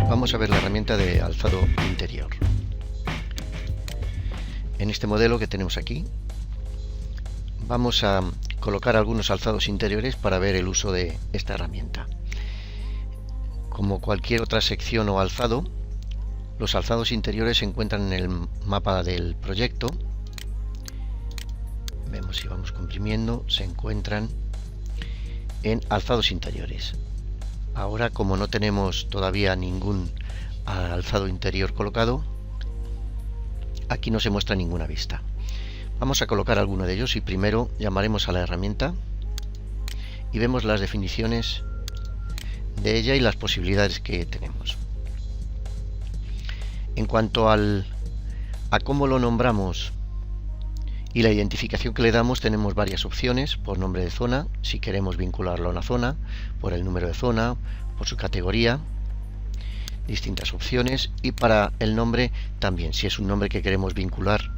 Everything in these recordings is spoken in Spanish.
Vamos a ver la herramienta de alzado interior. En este modelo que tenemos aquí, vamos a colocar algunos alzados interiores para ver el uso de esta herramienta. Como cualquier otra sección o alzado, los alzados interiores se encuentran en el mapa del proyecto. Vemos si vamos comprimiendo, se encuentran en alzados interiores. Ahora, como no tenemos todavía ningún alzado interior colocado, aquí no se muestra ninguna vista. Vamos a colocar alguno de ellos y primero llamaremos a la herramienta y vemos las definiciones de ella y las posibilidades que tenemos. En cuanto a cómo lo nombramos y la identificación que le damos, tenemos varias opciones: por nombre de zona, si queremos vincularlo a una zona, por el número de zona, por su categoría, distintas opciones, y para el nombre también, si es un nombre que queremos vincular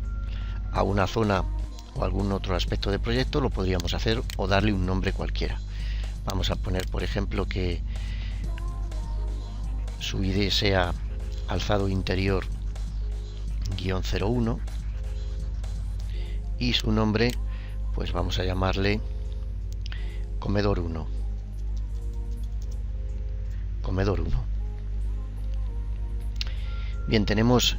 a una zona o algún otro aspecto del proyecto, lo podríamos hacer o darle un nombre cualquiera. Vamos a poner, por ejemplo, que su ID sea alzado interior -01 y su nombre, pues vamos a llamarle comedor 1. Comedor 1. Bien, tenemos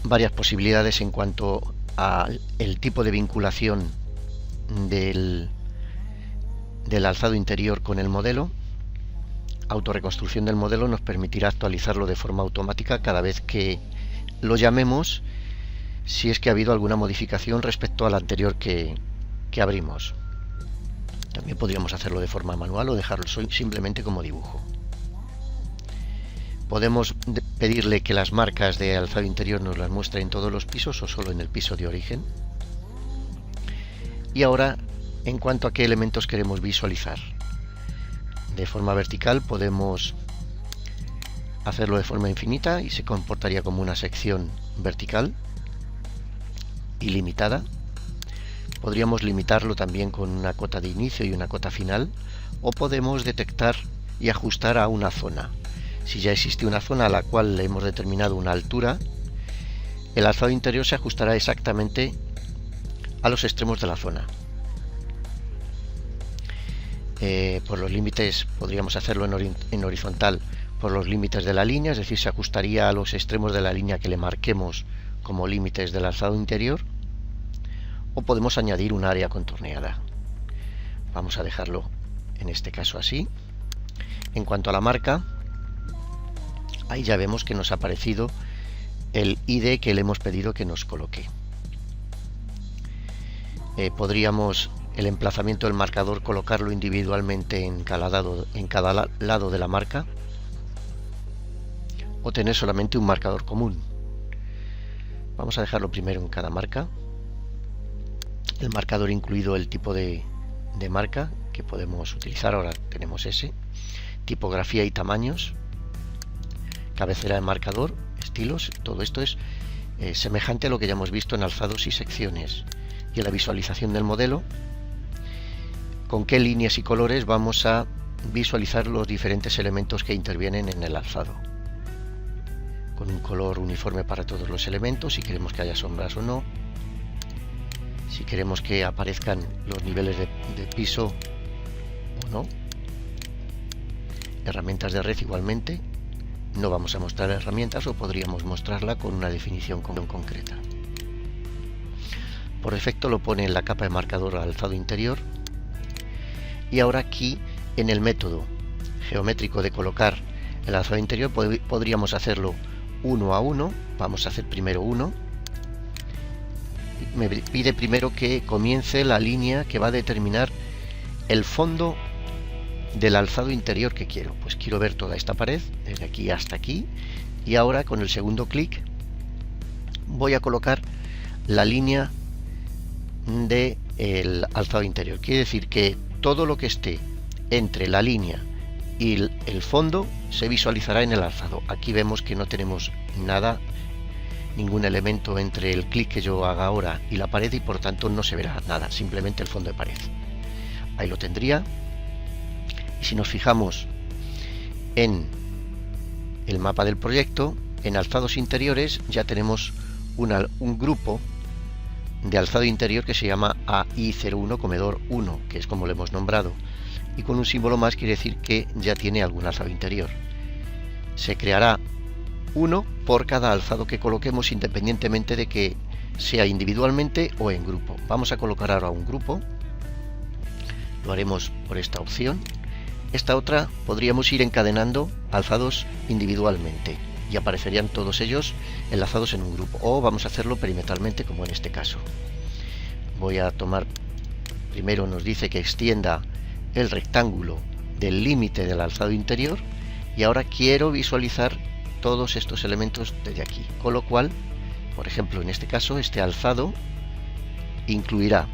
varias posibilidades en cuanto al tipo de vinculación del alzado interior con el modelo. Autorreconstrucción del modelo nos permitirá actualizarlo de forma automática cada vez que lo llamemos, si es que ha habido alguna modificación respecto al anterior que abrimos. También podríamos hacerlo de forma manual o dejarlo simplemente como dibujo. Podemos pedirle que las marcas de alzado interior nos las muestre en todos los pisos o solo en el piso de origen. Y ahora, en cuanto a qué elementos queremos visualizar. De forma vertical podemos hacerlo de forma infinita y se comportaría como una sección vertical ilimitada. Podríamos limitarlo también con una cota de inicio y una cota final, o podemos detectar y ajustar a una zona. Si ya existe una zona a la cual le hemos determinado una altura, el alzado interior se ajustará exactamente a los extremos de la zona. Por los límites podríamos hacerlo en horizontal por los límites de la línea, es decir, se ajustaría a los extremos de la línea que le marquemos como límites del alzado interior, o podemos añadir un área contorneada. Vamos a dejarlo en este caso así. En cuanto a la marca, ahí ya vemos que nos ha aparecido el ID que le hemos pedido que nos coloque. Podríamos el emplazamiento del marcador colocarlo individualmente en cada lado de la marca, o tener solamente un marcador común. Vamos a dejarlo primero en cada marca. El marcador incluido el tipo de marca que podemos utilizar. Ahora tenemos ese. Tipografía y tamaños. Cabecera de marcador, estilos. Todo esto es semejante a lo que ya hemos visto en alzados y secciones. Y en la visualización del modelo, con qué líneas y colores vamos a visualizar los diferentes elementos que intervienen en el alzado. Con un color uniforme para todos los elementos, si queremos que haya sombras o no, si queremos que aparezcan los niveles de piso o no. Herramientas de red igualmente, no vamos a mostrar herramientas, o podríamos mostrarla con una definición concreta. Por defecto lo pone en la capa de marcador alzado interior. Y ahora aquí en el método geométrico de colocar el alzado interior podríamos hacerlo 1 a 1. Vamos a hacer primero 1. Me pide primero que comience la línea que va a determinar el fondo del alzado interior que quiero. Pues quiero ver toda esta pared desde aquí hasta aquí, y ahora con el segundo clic voy a colocar la línea de el alzado interior. Quiere decir que todo lo que esté entre la línea y el fondo se visualizará en el alzado. Aquí vemos que no tenemos nada, ningún elemento entre el clic que yo haga ahora y la pared, y por tanto no se verá nada, simplemente el fondo de pared. Ahí lo tendría. Y si nos fijamos en el mapa del proyecto, en alzados interiores ya tenemos un grupo de alzado interior que se llama AI01 comedor 1, que es como lo hemos nombrado, y con un símbolo más quiere decir que ya tiene algún alzado interior. Se creará uno por cada alzado que coloquemos, independientemente de que sea individualmente o en grupo. Vamos a colocar ahora un grupo, lo haremos por esta opción. Esta otra podríamos ir encadenando alzados individualmente y aparecerían todos ellos enlazados en un grupo, o vamos a hacerlo perimetralmente como en este caso. Voy a tomar, primero nos dice que extienda el rectángulo del límite del alzado interior, y ahora quiero visualizar todos estos elementos desde aquí, con lo cual, por ejemplo, en este caso, este alzado incluirá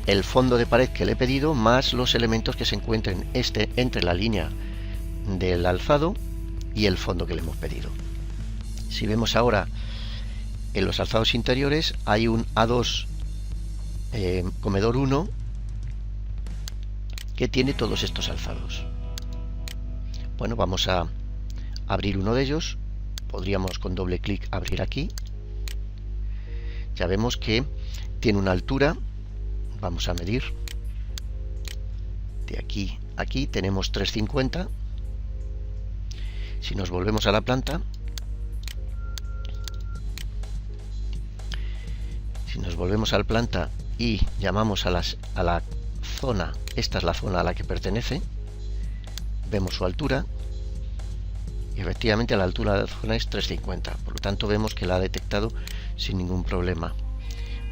el fondo de pared que le he pedido más los elementos que se encuentren entre la línea del alzado y el fondo que le hemos pedido. Si vemos ahora en los alzados interiores, hay un A2 comedor 1 que tiene todos estos alzados. Bueno, vamos a abrir uno de ellos. Podríamos con doble clic abrir aquí. Ya vemos que tiene una altura. Vamos a medir. De aquí a aquí tenemos 350. Si nos volvemos a la planta, y llamamos a la zona, esta es la zona a la que pertenece, vemos su altura, y efectivamente la altura de la zona es 350, por lo tanto vemos que la ha detectado sin ningún problema.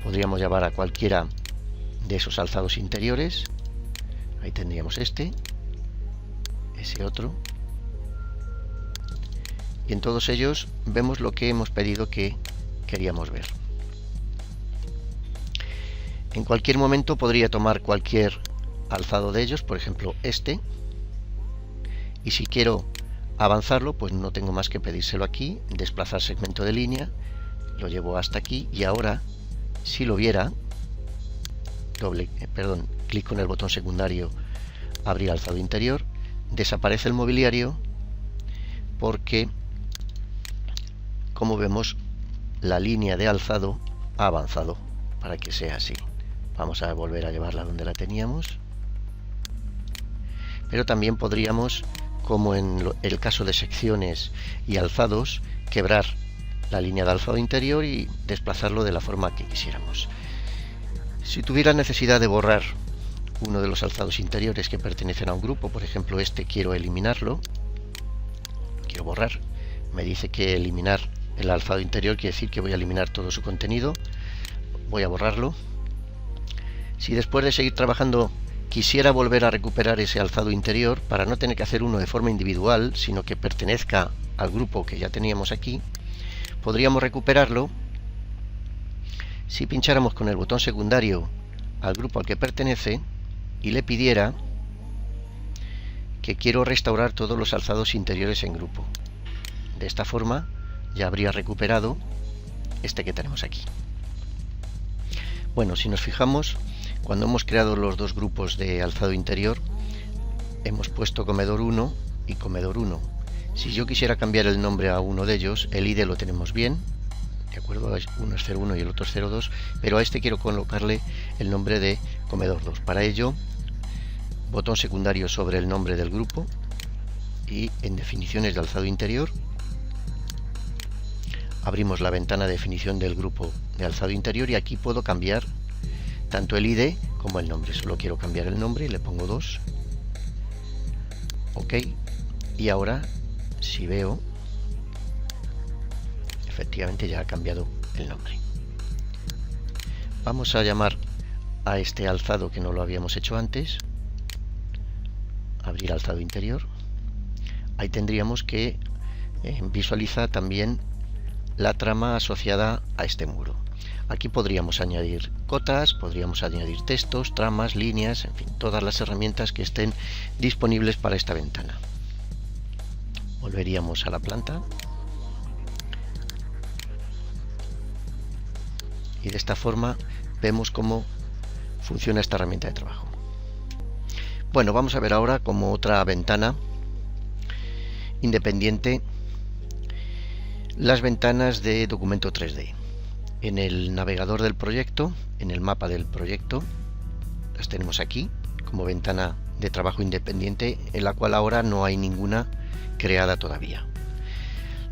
Podríamos llamar a cualquiera de esos alzados interiores. Ahí tendríamos ese otro, y en todos ellos vemos lo que hemos pedido que queríamos ver. En cualquier momento podría tomar cualquier alzado de ellos, por ejemplo este, y si quiero avanzarlo, pues no tengo más que pedírselo aquí, desplazar segmento de línea, lo llevo hasta aquí, y ahora si lo viera, clic con el botón secundario, abrir alzado interior, desaparece el mobiliario porque, como vemos, la línea de alzado ha avanzado para que sea así. Vamos a volver a llevarla donde la teníamos, pero también podríamos, como en el caso de secciones y alzados, quebrar la línea de alzado interior y desplazarlo de la forma que quisiéramos. Si tuviera necesidad de borrar uno de los alzados interiores que pertenecen a un grupo, por ejemplo este quiero eliminarlo, quiero borrar, me dice que eliminar el alzado interior quiere decir que voy a eliminar todo su contenido, voy a borrarlo. Si después de seguir trabajando quisiera volver a recuperar ese alzado interior, para no tener que hacer uno de forma individual, sino que pertenezca al grupo que ya teníamos aquí, podríamos recuperarlo si pincháramos con el botón secundario al grupo al que pertenece y le pidiera que quiero restaurar todos los alzados interiores en grupo. De esta forma ya habría recuperado este que tenemos aquí. Bueno, si nos fijamos, cuando hemos creado los dos grupos de alzado interior, hemos puesto comedor 1 y comedor 1. Si yo quisiera cambiar el nombre a uno de ellos, el ID lo tenemos bien, ¿de acuerdo? Uno es 01 y el otro es 02, pero a este quiero colocarle el nombre de comedor 2. Para ello, botón secundario sobre el nombre del grupo y en definiciones de alzado interior, abrimos la ventana de definición del grupo de alzado interior y aquí puedo cambiar tanto el ID como el nombre. Solo quiero cambiar el nombre y le pongo 2. OK. Y ahora, si veo, efectivamente ya ha cambiado el nombre. Vamos a llamar a este alzado que no lo habíamos hecho antes. Abrir alzado interior. Ahí tendríamos que visualizar también la trama asociada a este muro. Aquí podríamos añadir cotas, podríamos añadir textos, tramas, líneas, en fin, todas las herramientas que estén disponibles para esta ventana. Volveríamos a la planta. Y de esta forma vemos cómo funciona esta herramienta de trabajo. Bueno, vamos a ver ahora como otra ventana independiente las ventanas de documento 3D. En el navegador del proyecto, en el mapa del proyecto, las tenemos aquí como ventana de trabajo independiente, en la cual ahora no hay ninguna creada todavía.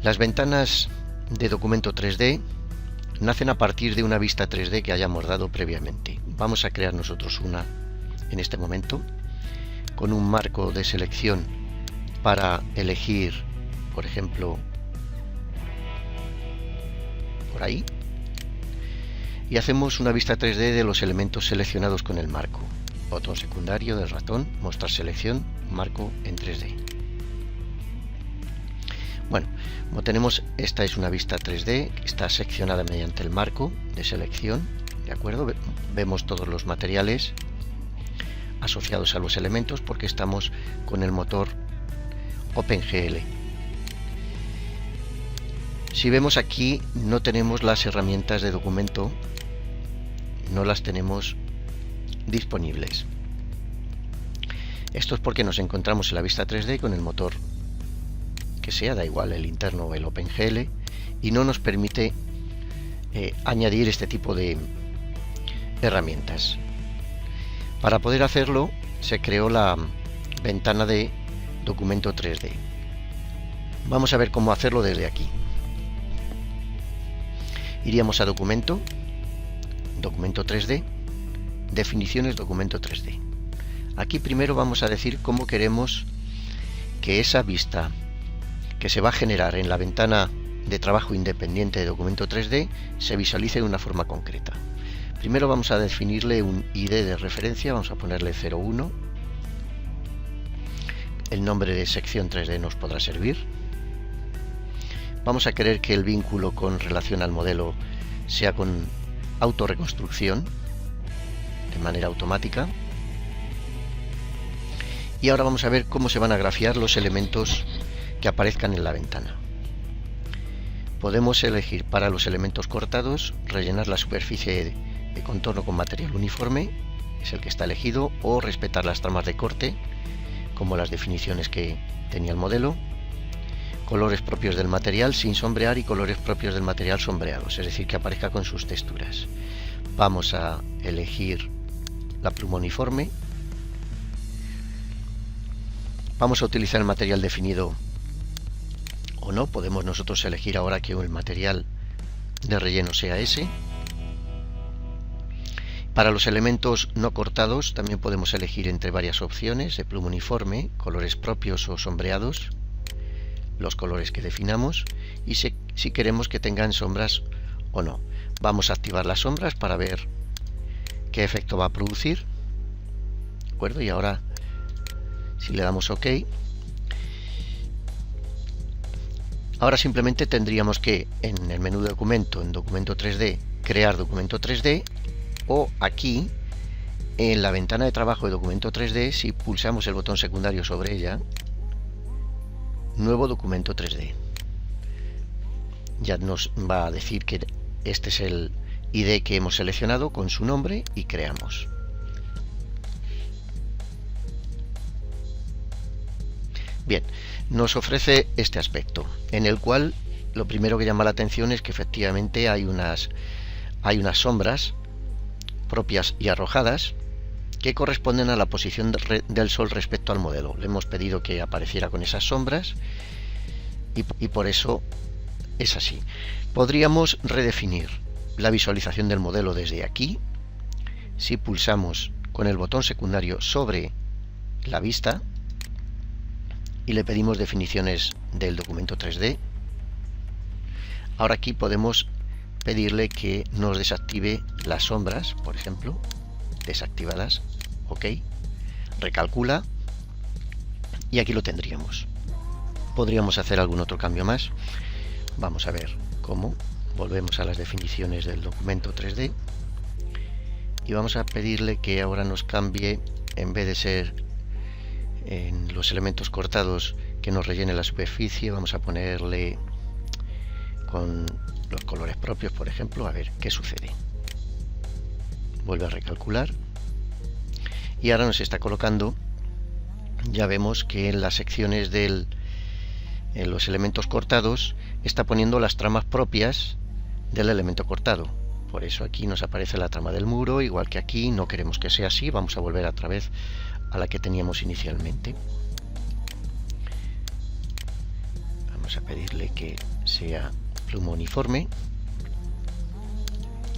Las ventanas de documento 3D nacen a partir de una vista 3D que hayamos dado previamente. Vamos a crear nosotros una en este momento con un marco de selección para elegir, por ejemplo, por ahí, y hacemos una vista 3D de los elementos seleccionados con el marco. Botón secundario del ratón, mostrar selección, marco en 3D. Bueno, como tenemos, esta es una vista 3D que está seccionada mediante el marco de selección, ¿de acuerdo? Vemos todos los materiales asociados a los elementos porque estamos con el motor OpenGL. Si vemos aquí, no tenemos las herramientas de documento, no las tenemos disponibles. Esto es porque nos encontramos en la vista 3D con el motor que sea, da igual el interno o el OpenGL, y no nos permite añadir este tipo de herramientas. Para poder hacerlo, se creó la ventana de documento 3D. Vamos a ver cómo hacerlo desde aquí. Iríamos a documento, documento 3D, definiciones documento 3D. Aquí primero vamos a decir cómo queremos que esa vista que se va a generar en la ventana de trabajo independiente de documento 3D se visualice de una forma concreta. Primero vamos a definirle un ID de referencia, vamos a ponerle 01. El nombre de sección 3D nos podrá servir. Vamos a querer que el vínculo con relación al modelo sea con autorreconstrucción, de manera automática. Y ahora vamos a ver cómo se van a grafiar los elementos que aparezcan en la ventana. Podemos elegir para los elementos cortados, rellenar la superficie de contorno con material uniforme, es el que está elegido, o respetar las tramas de corte, como las definiciones que tenía el modelo. Colores propios del material sin sombrear y colores propios del material sombreados, es decir, que aparezca con sus texturas. Vamos a elegir la pluma uniforme. Vamos a utilizar el material definido o no, podemos nosotros elegir ahora que el material de relleno sea ese. Para los elementos no cortados también podemos elegir entre varias opciones de pluma uniforme, colores propios o sombreados, los colores que definamos, y si queremos que tengan sombras o no. Vamos a activar las sombras para ver qué efecto va a producir, ¿de acuerdo? Y ahora, si le damos OK, ahora simplemente tendríamos que en el menú de documento, en documento 3D, crear documento 3D, o aquí en la ventana de trabajo de documento 3D, si pulsamos el botón secundario sobre ella, nuevo documento 3D. Ya nos va a decir que este es el ID que hemos seleccionado con su nombre y creamos. Bien, nos ofrece este aspecto, en el cual lo primero que llama la atención es que efectivamente hay unas sombras propias y arrojadas que corresponden a la posición del sol respecto al modelo. Le hemos pedido que apareciera con esas sombras y por eso es así. Podríamos redefinir la visualización del modelo desde aquí. Si pulsamos con el botón secundario sobre la vista y le pedimos definiciones del documento 3D, ahora aquí podemos pedirle que nos desactive las sombras, por ejemplo, desactívalas, OK, recalcula, y aquí lo tendríamos. Podríamos hacer algún otro cambio más, vamos a ver cómo. volvemos a las definiciones del documento 3D y vamos a pedirle que ahora nos cambie, en vez de ser en los elementos cortados, que nos rellene la superficie. Vamos a ponerle con los colores propios, por ejemplo, a ver qué sucede. Vuelve a recalcular y ahora nos está colocando, ya vemos que en las secciones en los elementos cortados está poniendo las tramas propias del elemento cortado. Por eso aquí nos aparece la trama del muro, igual que aquí. No queremos que sea así, vamos a volver otra vez a la que teníamos inicialmente. Vamos a pedirle que sea pluma uniforme.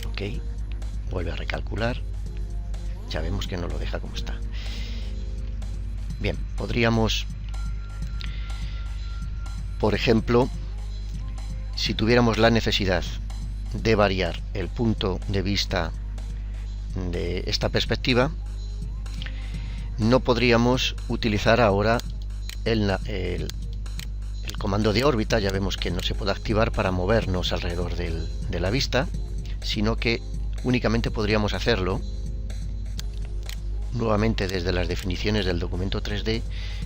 Ok, vuelve a recalcular. Ya vemos que no lo deja como está. Bien, podríamos, por ejemplo, si tuviéramos la necesidad de variar el punto de vista de esta perspectiva, no podríamos utilizar ahora el comando de órbita. Ya vemos que no se puede activar para movernos alrededor de la vista, sino que únicamente podríamos hacerlo nuevamente desde las definiciones del documento 3D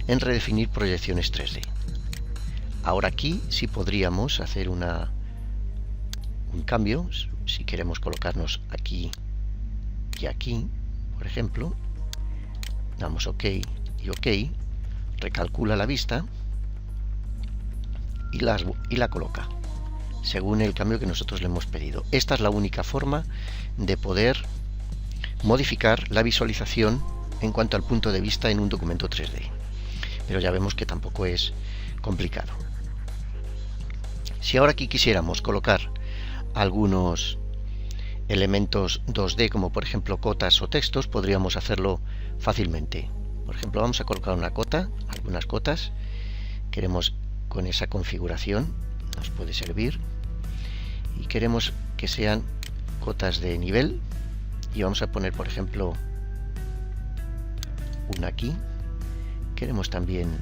en redefinir proyecciones 3D. Ahora aquí sí podríamos hacer un cambio. Si queremos colocarnos aquí y aquí, por ejemplo, damos OK y OK, recalcula la vista y la coloca según el cambio que nosotros le hemos pedido. Esta es la única forma de poder modificar la visualización en cuanto al punto de vista en un documento 3D, pero ya vemos que tampoco es complicado. Si ahora aquí quisiéramos colocar algunos elementos 2D, como por ejemplo cotas o textos, podríamos hacerlo fácilmente. Por ejemplo, vamos a colocar una cota, algunas cotas. Queremos con esa configuración, nos puede servir, y queremos que sean cotas de nivel, y vamos a poner por ejemplo una aquí. Queremos también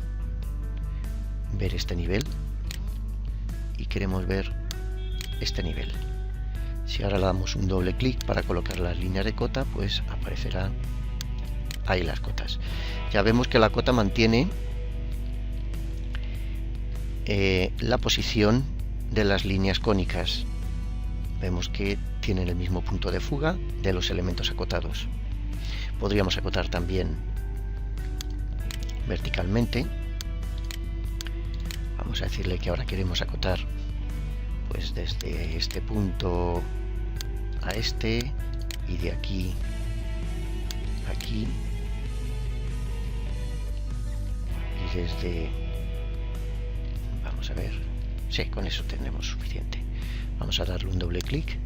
ver este nivel y queremos ver este nivel. Si ahora le damos un doble clic para colocar las líneas de cota, pues aparecerán ahí las cotas. Ya vemos que la cota mantiene la posición de las líneas cónicas. Vemos que tienen el mismo punto de fuga de los elementos acotados. Podríamos acotar también verticalmente. Vamos a decirle que ahora queremos acotar pues desde este punto a este, y de aquí a aquí, y desde, vamos a ver, sí, con eso tenemos suficiente. Vamos a darle un doble clic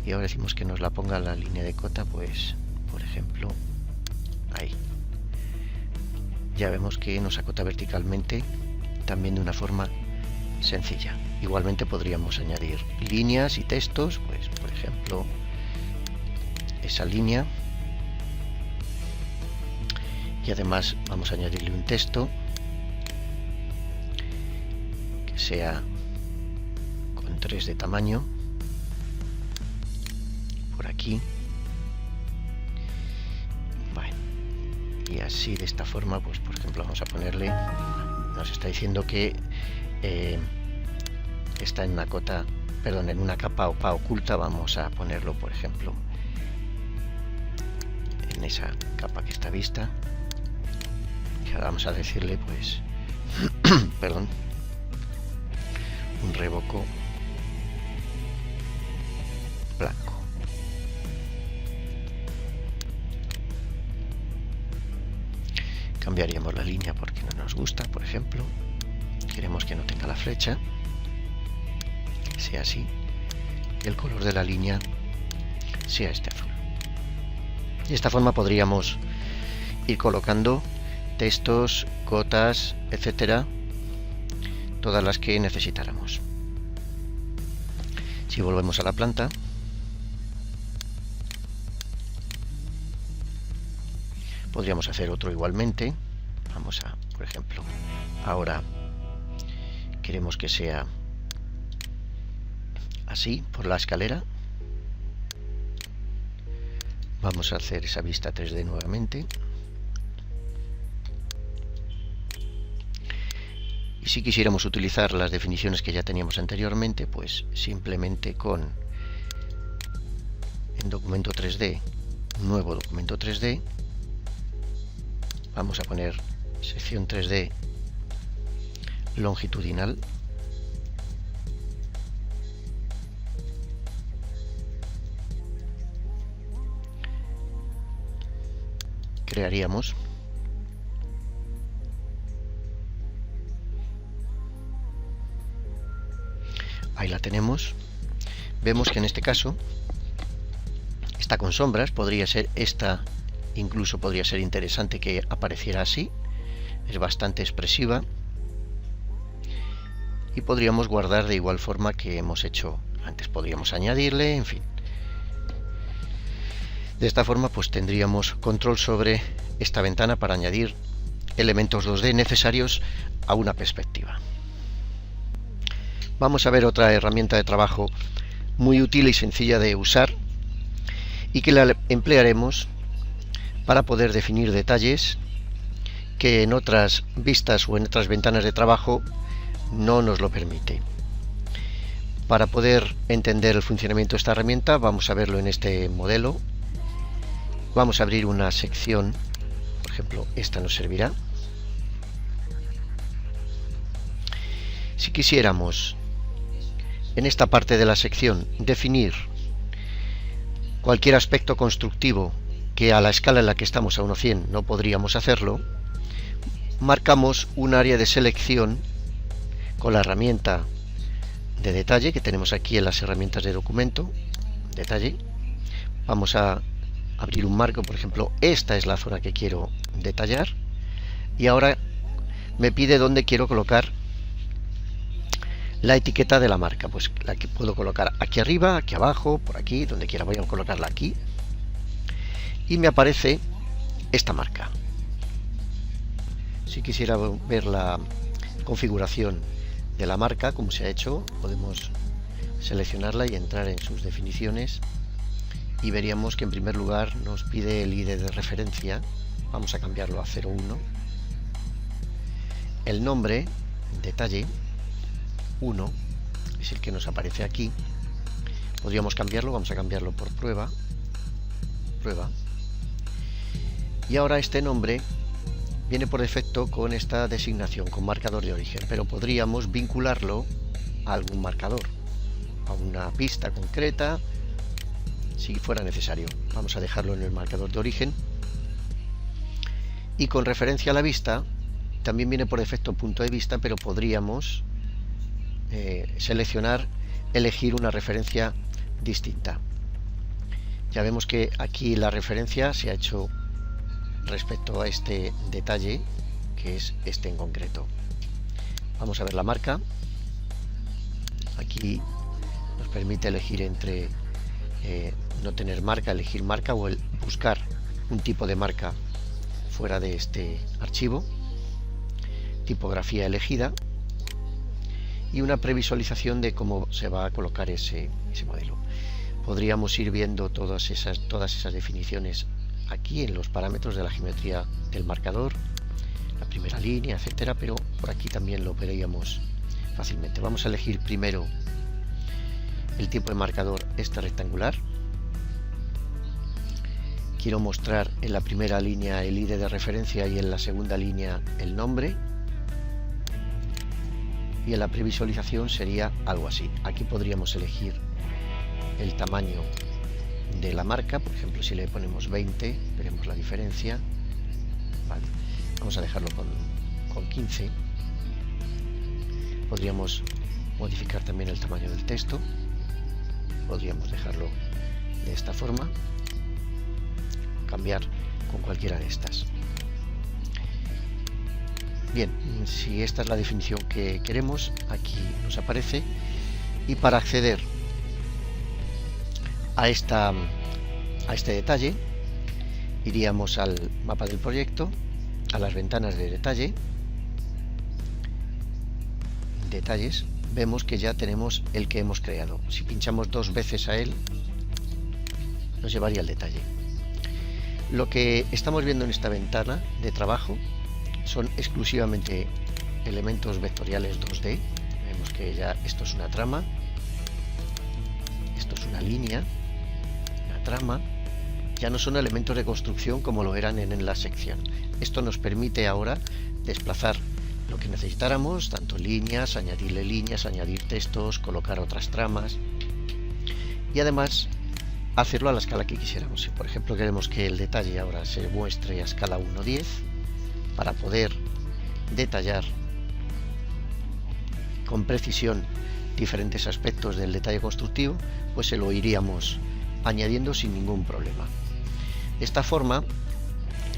y ahora decimos que nos la ponga la línea de cota, pues por ejemplo ahí. Ya vemos que nos acota verticalmente también de una forma sencilla. Igualmente podríamos añadir líneas y textos, pues por ejemplo esa línea, y además vamos a añadirle un texto que sea con 3 de tamaño por aquí. Bueno, y así, de esta forma, pues por ejemplo vamos a ponerle, nos está diciendo que está en una cota, perdón, en una capa oculta. Vamos a ponerlo por ejemplo en esa capa que está vista, y ahora vamos a decirle pues perdón, un revoco blanco. Cambiaríamos la línea porque no nos gusta, por ejemplo. Queremos que no tenga la flecha, que sea así, y el color de la línea sea este azul. De esta forma podríamos ir colocando textos, cotas, etcétera, todas las que necesitáramos. Si volvemos a la planta, podríamos hacer otro igualmente. Vamos a, por ejemplo, ahora queremos que sea así por la escalera. Vamos a hacer esa vista 3D nuevamente. Y si quisiéramos utilizar las definiciones que ya teníamos anteriormente, pues simplemente en documento 3D, nuevo documento 3D, vamos a poner sección 3D longitudinal. Crearíamos. Ahí la tenemos. Vemos que en este caso está con sombras. Podría ser esta, incluso podría ser interesante que apareciera así. Es bastante expresiva. Y podríamos guardar de igual forma que hemos hecho antes. Podríamos añadirle, en fin. De esta forma pues tendríamos control sobre esta ventana para añadir elementos 2D necesarios a una perspectiva. Vamos a ver otra herramienta de trabajo muy útil y sencilla de usar y que la emplearemos para poder definir detalles que en otras vistas o en otras ventanas de trabajo no nos lo permite. Para poder entender el funcionamiento de esta herramienta vamos a verlo en este modelo. Vamos a abrir una sección, por ejemplo, esta nos servirá. Si quisiéramos en esta parte de la sección definir cualquier aspecto constructivo que a la escala en la que estamos a 1:100 no podríamos hacerlo, marcamos un área de selección con la herramienta de detalle que tenemos aquí en las herramientas de documento, detalle. Vamos a abrir un marco, por ejemplo, esta es la zona que quiero detallar y ahora me pide dónde quiero colocar la etiqueta de la marca. Pues la que puedo colocar aquí arriba, aquí abajo, por aquí, donde quiera. Voy a colocarla aquí y me aparece esta marca. Si quisiera ver la configuración de la marca, como se ha hecho, podemos seleccionarla y entrar en sus definiciones y veríamos que en primer lugar nos pide el ID de referencia. Vamos a cambiarlo a 01. El nombre, detalle 1, es el que nos aparece aquí. Podríamos cambiarlo, vamos a cambiarlo por prueba. Y ahora este nombre viene por defecto con esta designación, con marcador de origen, pero podríamos vincularlo a algún marcador, a una pista concreta, si fuera necesario. Vamos a dejarlo en el marcador de origen. Y con referencia a la vista, también viene por defecto punto de vista, pero podríamos seleccionar, elegir una referencia distinta. Ya vemos que aquí la referencia se ha hecho respecto a este detalle, que es este en concreto. Vamos a ver la marca. Aquí nos permite elegir entre no tener marca, elegir marca, o buscar un tipo de marca fuera de este archivo, tipografía elegida y una previsualización de cómo se va a colocar ese modelo. Podríamos ir viendo todas esas definiciones aquí en los parámetros de la geometría del marcador, la primera línea, etcétera, pero por aquí también lo veríamos fácilmente. Vamos a elegir primero el tipo de marcador, este rectangular. Quiero mostrar en la primera línea el ID de referencia y en la segunda línea el nombre. Y en la previsualización sería algo así. Aquí podríamos elegir el tamaño de la marca, por ejemplo, si le ponemos 20, veremos la diferencia. Vale. Vamos a dejarlo con 15. Podríamos modificar también el tamaño del texto. Podríamos dejarlo de esta forma, cambiar con cualquiera de estas. Bien, si esta es la definición que queremos, aquí nos aparece. Y para acceder a este detalle, iríamos al mapa del proyecto, a las ventanas de detalle, detalles, vemos que ya tenemos el que hemos creado. Si pinchamos 2 veces a él, nos llevaría al detalle. Lo que estamos viendo en esta ventana de trabajo son exclusivamente elementos vectoriales 2D. Vemos que ya esto es una trama, esto es una línea, una trama. Ya no son elementos de construcción como lo eran en la sección. Esto nos permite ahora desplazar lo que necesitáramos, tanto líneas, añadir textos, colocar otras tramas y además hacerlo a la escala que quisiéramos. Si por ejemplo queremos que el detalle ahora se muestre a escala 1:10, para poder detallar con precisión diferentes aspectos del detalle constructivo, pues se lo iríamos añadiendo sin ningún problema. De esta forma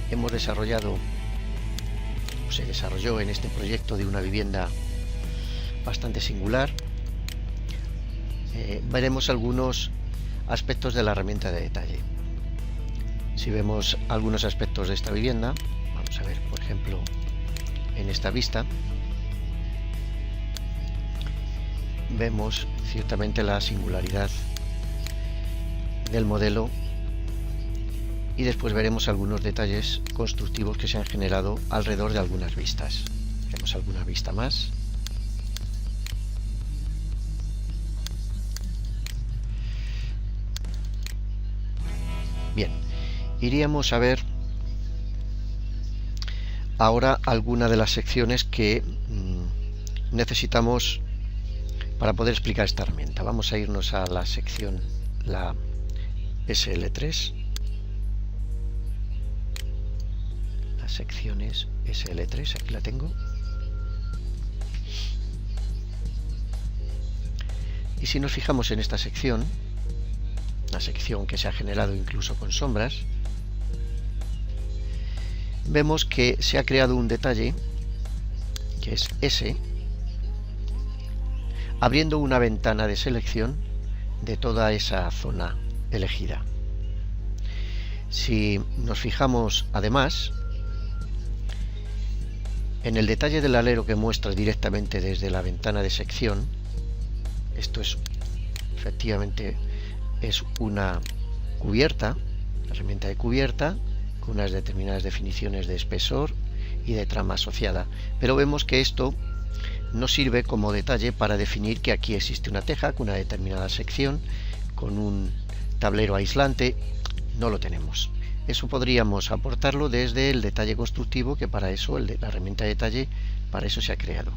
hemos desarrollado, o se desarrolló en este proyecto de una vivienda bastante singular. Veremos algunos aspectos de la herramienta de detalle. Si vemos algunos aspectos de esta vivienda, vamos a ver, por ejemplo, en esta vista, vemos ciertamente la singularidad del modelo y después veremos algunos detalles constructivos que se han generado alrededor de algunas vistas. Vemos alguna vista más. Bien, iríamos a ver ahora alguna de las secciones que necesitamos para poder explicar esta herramienta. Vamos a irnos a la sección, la SL3. Las secciones SL3, aquí la tengo. Y si nos fijamos en esta sección, la sección que se ha generado incluso con sombras, vemos que se ha creado un detalle que es S, abriendo una ventana de selección de toda esa zona elegida. Si nos fijamos además en el detalle del alero que muestra directamente desde la ventana de sección, esto es efectivamente es una cubierta, la herramienta de cubierta, con unas determinadas definiciones de espesor y de trama asociada, pero vemos que esto nos sirve como detalle para definir que aquí existe una teja con una determinada sección, con un tablero aislante. No lo tenemos. Eso podríamos aportarlo desde el detalle constructivo, que para eso, la herramienta de detalle, para eso se ha creado.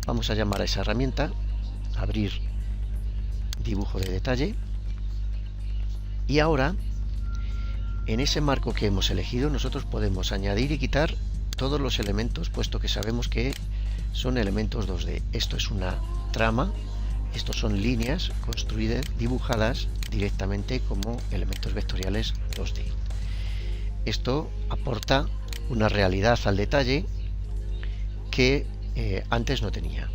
Vamos a llamar a esa herramienta, abrir dibujo de detalle, y ahora en ese marco que hemos elegido nosotros podemos añadir y quitar todos los elementos, puesto que sabemos que son elementos 2D. Esto es una trama, estos son líneas construidas, dibujadas directamente como elementos vectoriales 2D. Esto aporta una realidad al detalle que antes no tenía.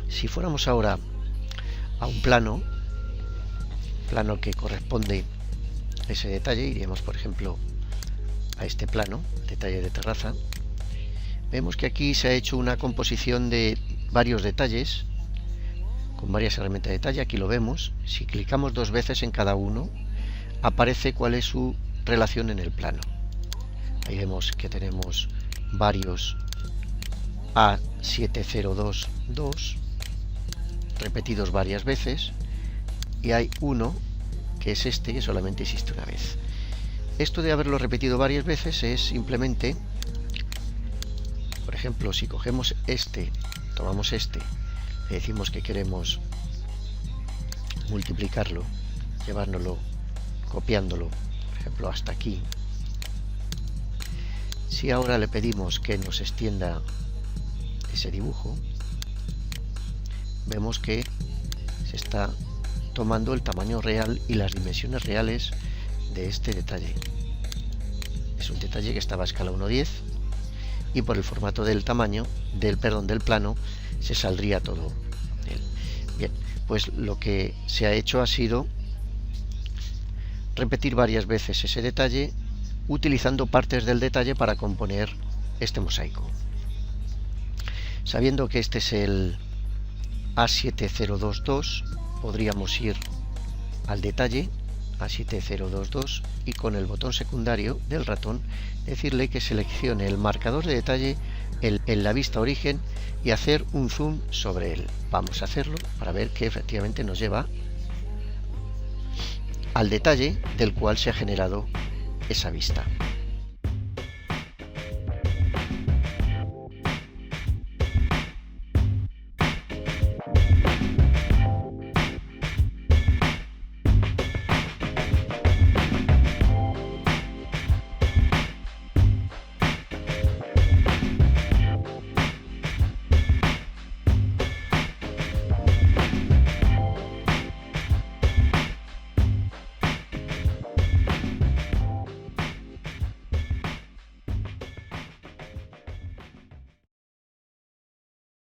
Si fuéramos ahora a un plano que corresponde a ese detalle, iríamos por ejemplo a este plano, detalle de terraza. Vemos que aquí se ha hecho una composición de varios detalles con varias herramientas de detalle. Aquí lo vemos. Si clicamos 2 veces en cada uno, aparece cuál es su relación en el plano. Ahí vemos que tenemos varios A7022 repetidos varias veces, y hay uno que es este, que solamente existe una vez. Esto de haberlo repetido varias veces es simplemente, por ejemplo, si cogemos este, tomamos este, le decimos que queremos multiplicarlo, llevárnoslo, copiándolo, por ejemplo, hasta aquí. Si ahora le pedimos que nos extienda ese dibujo, vemos que se está tomando el tamaño real y las dimensiones reales de este detalle. Es un detalle que estaba a escala 1:10 y por el formato del tamaño del plano se saldría todo de él. Bien, pues lo que se ha hecho ha sido repetir varias veces ese detalle, utilizando partes del detalle para componer este mosaico. Sabiendo que este es el A7022, podríamos ir al detalle A7022 y con el botón secundario del ratón decirle que seleccione el marcador de detalle en la vista origen y hacer un zoom sobre él. Vamos a hacerlo para ver que efectivamente nos lleva al detalle del cual se ha generado esa vista.